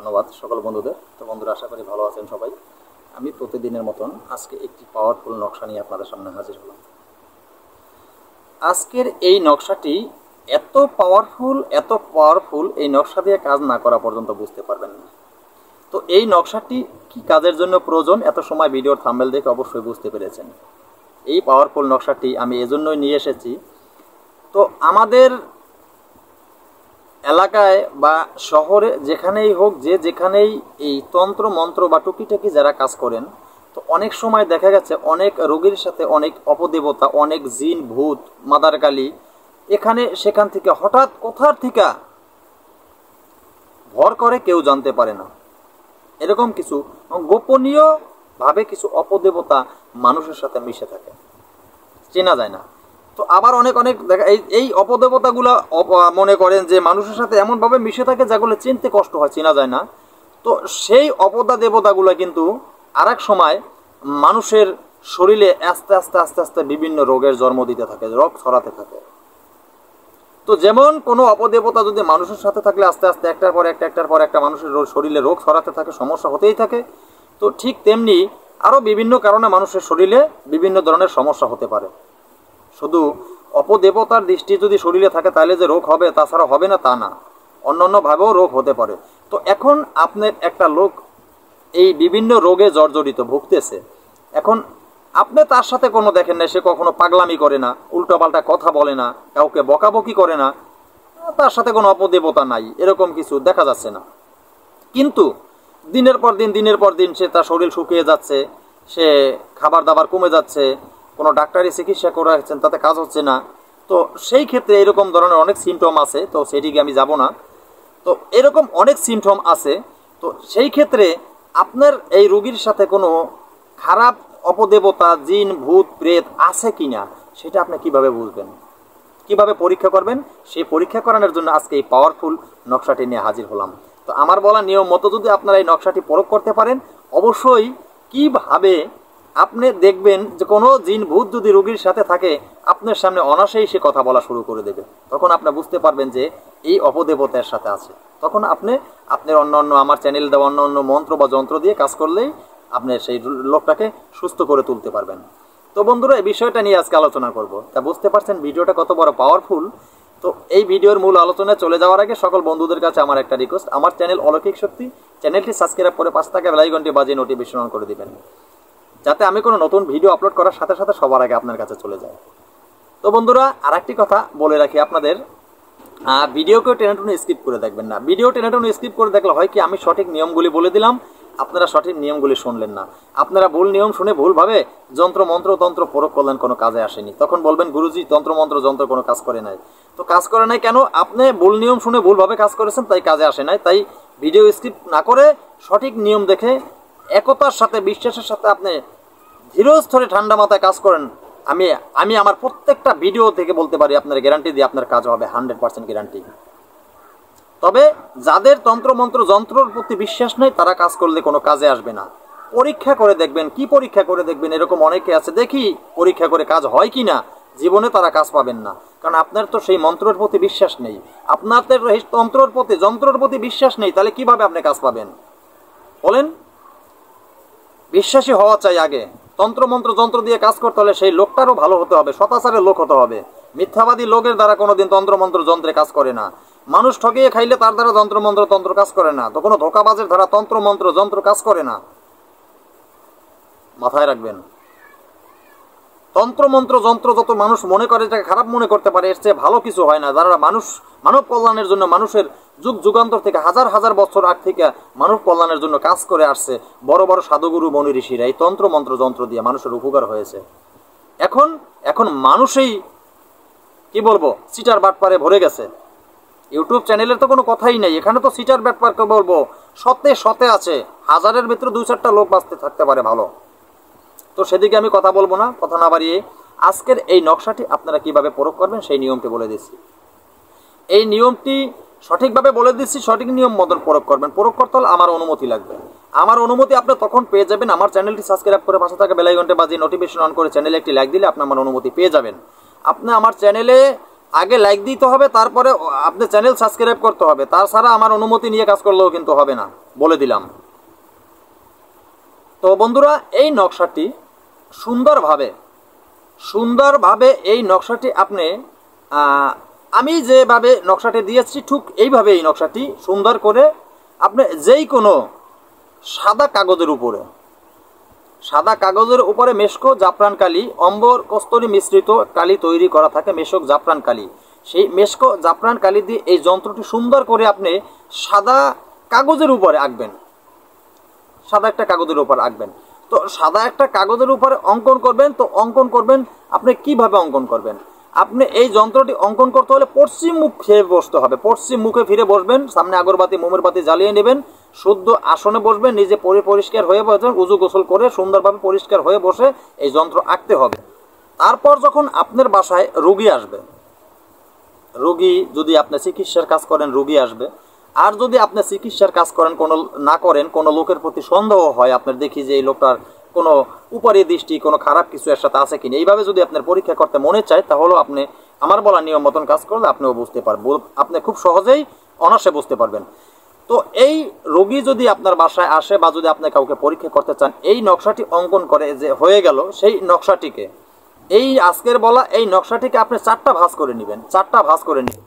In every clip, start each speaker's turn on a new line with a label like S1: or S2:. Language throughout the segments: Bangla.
S1: ধন্যবাদ সকল বন্ধুদের। তো বন্ধুরা, আশা করি ভালো আছেন সবাই। আমি প্রতিদিনের মতন আজকে একটি পাওয়ারফুল নকশা নিয়ে আপনাদের সামনে হাজির হলাম। আজকের এই নকশাটি এত পাওয়ারফুল, এই নকশা দিয়ে কাজ না করা পর্যন্ত বুঝতে পারবেন না। তো এই নকশাটি কি কাজের জন্য প্রয়োজন, এত সময় ভিডিওর থাম্বনেল দেখে অবশ্যই বুঝতে পেরেছেন। এই পাওয়ারফুল নকশাটি আমি এজন্যই নিয়ে এসেছি। তো আমাদের এলাকায় বা শহরে যেখানেই হোক, যেখানেই এই তন্ত্র মন্ত্র বা টুকিটাকি যারা কাজ করেন, তো অনেক সময় দেখা গেছে অনেক রোগীর সাথে অনেক অপদেবতা, অনেক জিন ভূত মাদারকালী এখানে সেখান থেকে হঠাৎ কোথার থেকে ভর করে কেউ জানতে পারে না। এরকম কিছু গোপনীয়ভাবে কিছু অপদেবতা মানুষের সাথে মিশে থাকে, চেনা যায় না। তো আবার অনেক দেখা এই অপদেবতাগুলো মনে করেন যে মানুষের সাথে এমনভাবে মিশে থাকে যেগুলো চিনতে কষ্ট হয়, চেনা যায় না। তো সেই অপদা দেবতাগুলো কিন্তু আর এক সময় মানুষের শরীরে আস্তে আস্তে বিভিন্ন রোগের জন্ম দিতে থাকে, রোগ ছড়াতে থাকে। তো যেমন কোনো অপদেবতা যদি মানুষের সাথে থাকলে আস্তে আস্তে একটার পর একটা মানুষের শরীরে রোগ ছড়াতে থাকে, সমস্যা হতেই থাকে। তো ঠিক তেমনি আরও বিভিন্ন কারণে মানুষের শরীরে বিভিন্ন ধরনের সমস্যা হতে পারে। শুধু অপদেবতার দৃষ্টি যদি শরীরে থাকে তাহলে যে রোগ হবে, তাছাড়া হবে না তা না, অন্যান্যভাবেও রোগ হতে পারে। তো এখন আপনার একটা লোক এই বিভিন্ন রোগে জর্জরিত ভুগতেছে, এখন আপনি তার সাথে কোনো দেখেন না, সে কখনো পাগলামি করে না, উল্টোপাল্টা কথা বলে না, কাউকে বকাবকি করে না, তার সাথে কোনো অপদেবতা নাই, এরকম কিছু দেখা যাচ্ছে না। কিন্তু দিনের পর দিন সে তার শরীর শুকিয়ে যাচ্ছে, সে খাবার দাবার কমে যাচ্ছে, কোনো ডাক্তারি চিকিৎসা করাচ্ছেন তাতে কাজ হচ্ছে না। তো সেই ক্ষেত্রে এরকম ধরনের অনেক সিমটম আছে, তো সেটিকে আমি যাব না। তো এরকম অনেক সিমটম আছে। তো সেই ক্ষেত্রে আপনার এই রোগীর সাথে কোনো খারাপ অপদেবতা, জিন ভূত প্রেত আছে কিনা সেটা আপনি কিভাবে বুঝবেন, কিভাবে পরীক্ষা করবেন, সেই পরীক্ষা করানোর জন্য আজকে এই পাওয়ারফুল নকশাটি নিয়ে হাজির হলাম। তো আমার বলা নিয়ম মতো যদি আপনারা এই নকশাটি প্রয়োগ করতে পারেন, অবশ্যই কিভাবে আপনি দেখবেন যে কোনো জিন ভূত যদি রোগীর সাথে থাকে, আপনার সামনে অনায়াসেই সে কথা বলা শুরু করে দেবে। তখন আপনি বুঝতে পারবেন যে এই অপদেবতার সাথে আছে। তখন আপনার অন্য আমার চ্যানেল দেওয়া অন্য মন্ত্র বা যন্ত্র দিয়ে কাজ করলেই আপনি সেই লোকটাকে সুস্থ করে তুলতে পারবেন। তো বন্ধুরা, এই বিষয়টা নিয়ে আজকে আলোচনা করব। তা বুঝতে পারছেন ভিডিওটা কত বড় পাওয়ারফুল। তো এই ভিডিওর মূল আলোচনায় চলে যাওয়ার আগে সকল বন্ধুদের কাছে আমার একটা রিকোয়েস্ট, আমার চ্যানেল অলৌকিক শক্তি চ্যানেলটি সাবস্ক্রাইব করে পাশে থাকা বেল আইকনটি বাজিয়ে নোটিফিকেশন অন করে দিবেন, যাতে আমি কোনো নতুন ভিডিও আপলোড করার সাথে সাথে সবার আগে আপনার কাছে চলে যায়। তো বন্ধুরা, আর একটি কথা বলে রাখি আপনাদের, ভিডিওকে টেনে স্কিপ করে দেখবেন না। ভিডিও টেনে স্কিপ করে দেখলে হয় কি, আমি সঠিক নিয়মগুলি বলে দিলাম, আপনারা সঠিক নিয়মগুলি শুনলেন না। আপনারা ভুল নিয়ম শুনে ভুলভাবে তন্ত্র প্রয়োগ করলেন, কোনো কাজে আসেনি। তখন বলবেন গুরুজি যন্ত্র কোনো কাজ করে নাই। তো কাজ করে নাই কেন? আপনি ভুল নিয়ম শুনে ভুলভাবে কাজ করেছেন, তাই কাজে আসে নাই। তাই ভিডিও স্কিপ না করে সঠিক নিয়ম দেখে একতার সাথে, বিশ্বাসের সাথে আপনি ধীরস্থরে ঠান্ডা মাথায় কাজ করেন। আমি আমার প্রত্যেকটা ভিডিও থেকে বলতে পারি, আপনার গ্যারান্টি দিয়ে আপনার কাজ হবে, 100% গ্যারান্টি। তবে যাদের যন্ত্রের প্রতি বিশ্বাস নেই, তারা কাজ করলে কোনো কাজে আসবে না। পরীক্ষা করে দেখবেন। কি পরীক্ষা করে দেখবেন? এরকম অনেকে আছে, দেখি পরীক্ষা করে কাজ হয় কি না, জীবনে তারা কাজ পাবেন না। কারণ আপনার তো সেই মন্ত্রের প্রতি বিশ্বাস নেই, আপনাদের যন্ত্রের প্রতি বিশ্বাস নেই, তাহলে কিভাবে আপনি কাজ পাবেন বলেন? বিশ্বাসী হওয়া চাই আগে। যন্ত্র দিয়ে কাজ করতে হলে সেই লোকটারও ভালো হতে হবে, সদাচারের লোক হতে হবে। মিথ্যাবাদী লোকের দ্বারা কোনোদিন যন্ত্রে কাজ করে না। মানুষ ঠকিয়ে খাইলে তার দ্বারা তন্ত্র কাজ করে না। তো কোনো ধোকাবাজের দ্বারা যন্ত্র কাজ করে না, মাথায় রাখবেন। যন্ত্র যত মানুষ মনে করে, এটাকে খারাপ মনে করতে পারে, এর চেয়ে ভালো কিছু হয় না। যারা মানব কল্যাণের জন্য, মানুষের যুগান্তর থেকে হাজার বছর আগ থেকে মানব কল্যাণের জন্য কাজ করে আসছে বড় বড় সাধুগুরু মনি ঋষিরা, এই যন্ত্র দিয়ে মানুষের উপকার হয়েছে। এখন মানুষই কি বলবো, সিটার বাটপারে ভরে গেছে। ইউটিউব চ্যানেলের তো কোনো কথাই নেই, এখানে তো সিটার বাটপারকে বলবো শতে আছে, হাজারের ভিতরে 2-4টা লোক বাঁচতে থাকতে পারে ভালো। তো সেদিকে আমি কথা বলবো না, কথা না বাড়িয়ে আজকের এই নকশাটি আপনারা কিভাবে প্রয়োগ করবেন সেই নিয়মটি বলে দিচ্ছি। এই নিয়মটি সঠিকভাবে বলে দিচ্ছি, সঠিক নিয়ম মতন প্রয়োগ করবেন। প্রয়োগ করতে হলে আমার অনুমতি লাগবে। আমার অনুমতি আপনি তখন পেয়ে যাবেন, আমার চ্যানেলটি সাবস্ক্রাইব করে পাশে থাকা বেল আইকনটি বাজিয়ে নোটিফিকেশন অন করে চ্যানেলে একটি লাইক দিলে আপনি আমার অনুমতি পেয়ে যাবেন। আপনি আমার চ্যানেলে আগে লাইক দিতে হবে, তারপরে আপনি চ্যানেল সাবস্ক্রাইব করতে হবে। তাছাড়া আমার অনুমতি নিয়ে কাজ করলেও কিন্তু হবে না, বলে দিলাম। তো বন্ধুরা, এই নকশাটি সুন্দরভাবে এই নকশাটি আপনি আমি যেভাবে নকশাটি দিয়েছি ঠিক এইভাবে এই নকশাটি সুন্দর করে আপনি যেই কোনো সাদা কাগজের উপরে মেশকো জাফরান কালি, অম্বর কস্তুরী মিশ্রিত কালি তৈরি করা থাকে, মেশক জাফরান কালি। সেই মেশকো জাফরান কালি দিয়ে এই যন্ত্রটি সুন্দর করে আপনি সাদা কাগজের উপরে আঁকবেন, সাদা একটা কাগজের উপর আঁকবেন। তো সাদা একটা কাগজের উপরে অঙ্কন করবেন। তো অঙ্কন করবেন আপনি কিভাবে অঙ্কন করবেন? আপনি এই যন্ত্রটি অঙ্কন করতে হলে পশ্চিম মুখ ফিরে বসতে হবে, পশ্চিম মুখে ফিরে বসবেন, সামনে আগরবাতি মোমের বাতি জ্বালিয়ে নেবেন, শুদ্ধ আসনে বসবেন, নিজে পরিষ্কার হয়ে বসবেন, উজু গোসল করে সুন্দরভাবে পরিষ্কার হয়ে বসে এই যন্ত্র আঁকতে হবে। তারপর যখন আপনার বাসায় রোগী আসবে, রোগী যদি আপনি চিকিৎসার কাজ করেন রোগী আসবে, আর যদি আপনি চিকিৎসার কাজ করেন কোনো লোকের প্রতি সন্দেহ হয়, আপনার দেখি যে এই লোকটার কোনো উপরে দৃষ্টি, কোনো খারাপ কিছু এর সাথে আছে কিনা, এইভাবে যদি আপনার পরীক্ষা করতে মনে চায়, তাহলেও আপনি আমার বলা নিয়ম মতন কাজ করলে আপনিও বুঝতে পারবেন, আপনি খুব সহজেই অনায়াসে বুঝতে পারবেন। তো এই রোগী যদি আপনার বাসায় আসে বা যদি আপনি কাউকে পরীক্ষা করতে চান, এই নকশাটি অঙ্কন করে যে হয়ে গেল, সেই নকশাটিকে এই আজকের বলা এই নকশাটিকে আপনি 4টা ভাঁজ করে নেবেন, 4টা ভাঁজ করে নেবেন।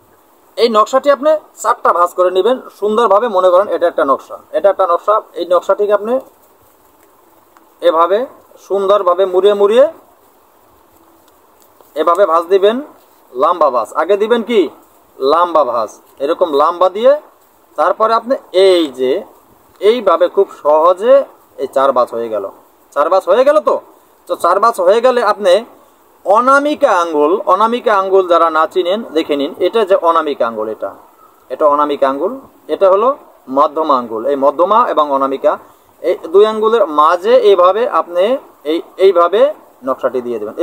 S1: এই নকশাটি আপনি 4টা ভাঁজ করে নেবেন সুন্দরভাবে। মনে করেন এটা একটা নকশা, এই নকশাটিকে আপনি এভাবে সুন্দরভাবে মুড়িয়ে এভাবে ভাঁজ দিবেন, লম্বা ভাঁজ আগে দিবেন, কি লম্বা ভাঁজ, এরকম লম্বা দিয়ে তারপরে আপনি এই যে এইভাবে খুব সহজে এই 4 ভাঁজ হয়ে গেল, 4 ভাঁজ হয়ে গেল। তো 4 ভাঁজ হয়ে গেলে আপনি অনামিকা আঙ্গুল যারা না চিনেন দেখে নিন, এটা যে অনামিকা আঙ্গুল, এটা অনামিকা আঙ্গুল, এটা হলো মধ্যমা আঙ্গুল। এই মধ্যমা এবং অনামিকা এই 2 আঙ্গুলের মাঝে এইভাবে আপনি এইভাবে নকশাটি দিয়ে দেবেন,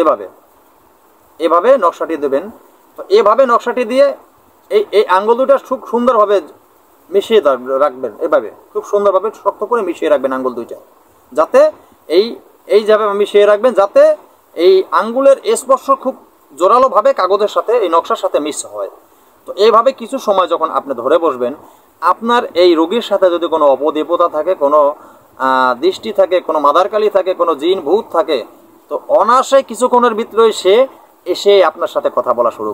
S1: এভাবে নকশাটি দেবেন। তো এইভাবে নকশাটি দিয়ে এই আঙ্গুল দুটো খুব সুন্দরভাবে মিশিয়ে রাখবেন, এভাবে খুব সুন্দরভাবে শক্ত করে মিশিয়ে রাখবেন আঙ্গুল দুইটা, যাতে এইভাবে মিশিয়ে রাখবেন যাতে এই আঙ্গুলের স্পর্শ খুব জোরালোভাবে কাগজের সাথে এই নকশার সাথে মিশ হয়। তো এইভাবে কিছু সময় যখন আপনি ধরে বসবেন, আপনার এই রোগীর সাথে যদি কোনো অপদেবতা থাকে, কোনো দৃষ্টি থাকে, কোনো মাদারকালি থাকে, কোনো জিন ভূত থাকে, তো অনায়াসে কিছুক্ষণের ভিতরে সে এসে আপনার সাথে কথা বলা শুরু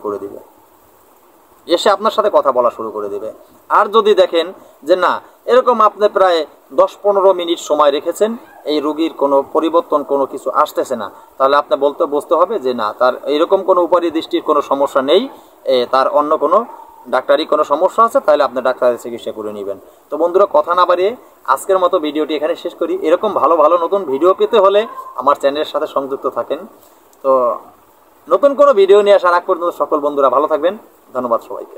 S1: করে দিবে। আর যদি দেখেন যে না, এরকম আপনি প্রায় 10-15 মিনিট সময় রেখেছেন, এই রোগীর কোনো পরিবর্তন কোনো কিছু আসতেছে না, তাহলে আপনি বুঝতে হবে যে না, তার এরকম কোনো উপরি দৃষ্টির কোনো সমস্যা নেই, তার অন্য কোনো ডাক্তারি কোনো সমস্যা আছে, তাহলে আপনি ডাক্তারের চিকিৎসা করে নেবেন। তো বন্ধুরা, কথা না বাড়িয়ে আজকের মতো ভিডিওটি এখানে শেষ করি। এরকম ভালো নতুন ভিডিও পেতে হলে আমার চ্যানেলের সাথে সংযুক্ত থাকেন। তো নতুন কোনো ভিডিও নিয়ে আসার আগ পর্যন্ত সকল বন্ধুরা ভালো থাকবেন। ধন্যবাদ সবাইকে।